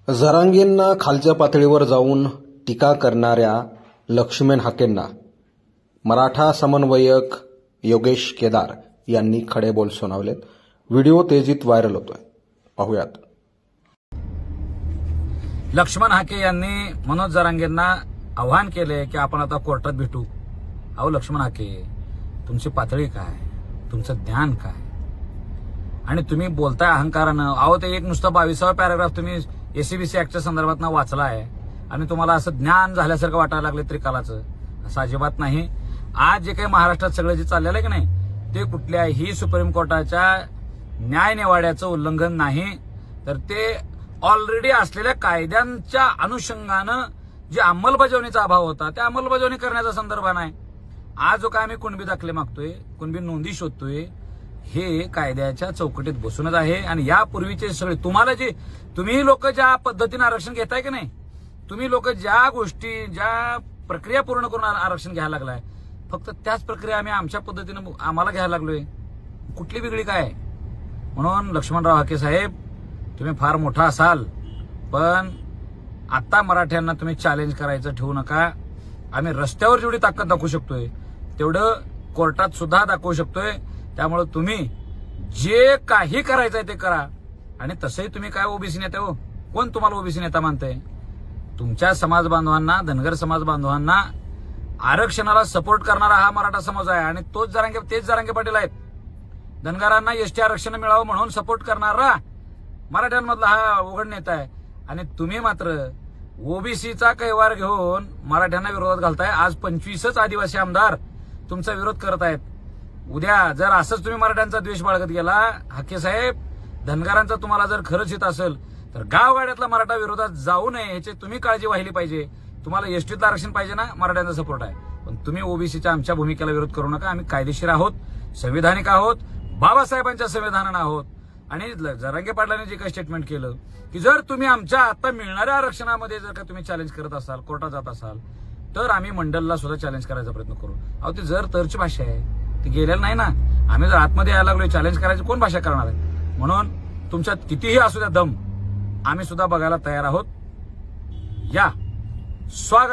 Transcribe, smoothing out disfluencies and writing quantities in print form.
जरांगेंना खालच्या पातळीवर जाऊन टीका करणाऱ्या लक्ष्मण हाकेंना मराठा समन्वयक योगेश केदार यांनी खडे बोल सुनावलेत। व्हिडिओ तेजीत व्हायरल होतोय, पाहूयात। लक्ष्मण हाके यांनी मनोज जरांगेंना आव्हान केले की आपण आता कोर्टात भेटू। अहो लक्ष्मण हाके, तुमची पातळी काय, तुमचं ज्ञान काय, आणि तुम्ही बोलताय अहंकारानं। अहो ते एक नुसतं 22वा पॅराग्राफ तुम्ही एसीबीसी ऍक्टच्या संदर्भात वाचला आहे आणि तुम्हाला असं ज्ञान झाल्यासारखं वाटायला लागले त्रिकालाचं। असं अजिबात नाही। आज जे काही महाराष्ट्रात सगळं जे चाललेलं आहे की नाही, ते कुठल्याही सुप्रीम कोर्टाच्या न्यायनिवाड्याचं उल्लंघन नाही, तर ते ऑलरेडी असलेल्या कायद्यांच्या अनुषंगानं जे अंमलबजावणीचा अभाव होता त्या अंमलबजावणी करण्याचा संदर्भ नाही। आज जो काय आम्ही कुणबी दाखले मागतोय, कुणबी नोंदी शोधतोय, हे कायद्याच्या चौकटीत बसूनच आहे। आणि यापूर्वीचे सगळे तुम्ही लोक ज्या पद्धतीने आरक्षण घेताय की नाही, तुम्ही लोक ज्या गोष्टी ज्या प्रक्रिया पूर्ण करून आरक्षण घ्यायला लागलाय, फक्त त्याच प्रक्रिया आम्ही आमच्या पद्धतीने आम्हाला घ्यायला लागलोय। कुठली वेगळी काय? म्हणून लक्ष्मणराव हाके साहेब, तुम्ही फार मोठा असाल, पण आता मराठ्यांना तुम्ही चॅलेंज करायचं ठेवू नका। आम्ही रस्त्यावर जेवढी ताकद दाखवू शकतोय तेवढं कोर्टात सुद्धा दाखवू शकतोय। त्यामुळे तुम्ही जे काही करायचंय ते करा। आणि तसंही तुम्ही काय ओबीसी नेते हो? कोण तुम्हाला ओबीसी नेता मानतंय? तुमच्या समाज बांधवांना, धनगर समाज बांधवांना आरक्षणाला सपोर्ट करणारा हा मराठा समाज आहे, आणि तेच जरांगे पाटील आहेत। धनगरांना एसटी आरक्षण मिळावं म्हणून सपोर्ट करणारा मराठ्यांमधला हा उघड नेता आहे। आणि तुम्ही मात्र ओबीसीचा कैवार घेऊन मराठ्यांना विरोधात घालताय। आज 25च आदिवासी आमदार तुमचा विरोध करत आहेत। उद्या जर असंच तुम्ही मराठ्यांचा द्वेष बाळगत गेला, हाके साहेब, धनगरांचा तुम्हाला जर खरंच हित असेल तर गावगाड्यातला मराठा विरोधात जाऊ नये याची तुम्ही काळजी वाहिली पाहिजे। तुम्हाला एसटीतलं आरक्षण पाहिजे ना, मराठ्यांचा सपोर्ट आहे, पण तुम्ही ओबीसीच्या आमच्या भूमिकेला विरोध करू नका। आम्ही कायदेशीर आहोत, संविधानिक आहोत, बाबासाहेबांच्या संविधानानं आहोत। आणि जरांगे पाटलांनी जे काही स्टेटमेंट केलं की जर तुम्ही आमच्या आता मिळणाऱ्या आरक्षणामध्ये जर का तुम्ही चॅलेंज करत असाल, कोर्टात जात असाल, तर आम्ही मंडलला सुद्धा चॅलेंज करायचा प्रयत्न करू। अहो ती जर तरची भाषा आहे, ती गेलेलं नाही ना। आम्ही जर आतमध्ये यायला लागलो चॅलेंज करायची, कोण भाषा करणार आहे? म्हणून तुमच्यात कितीही असू द्या दम, आम्ही सुद्धा बघायला तयार आहोत। या स्वागत।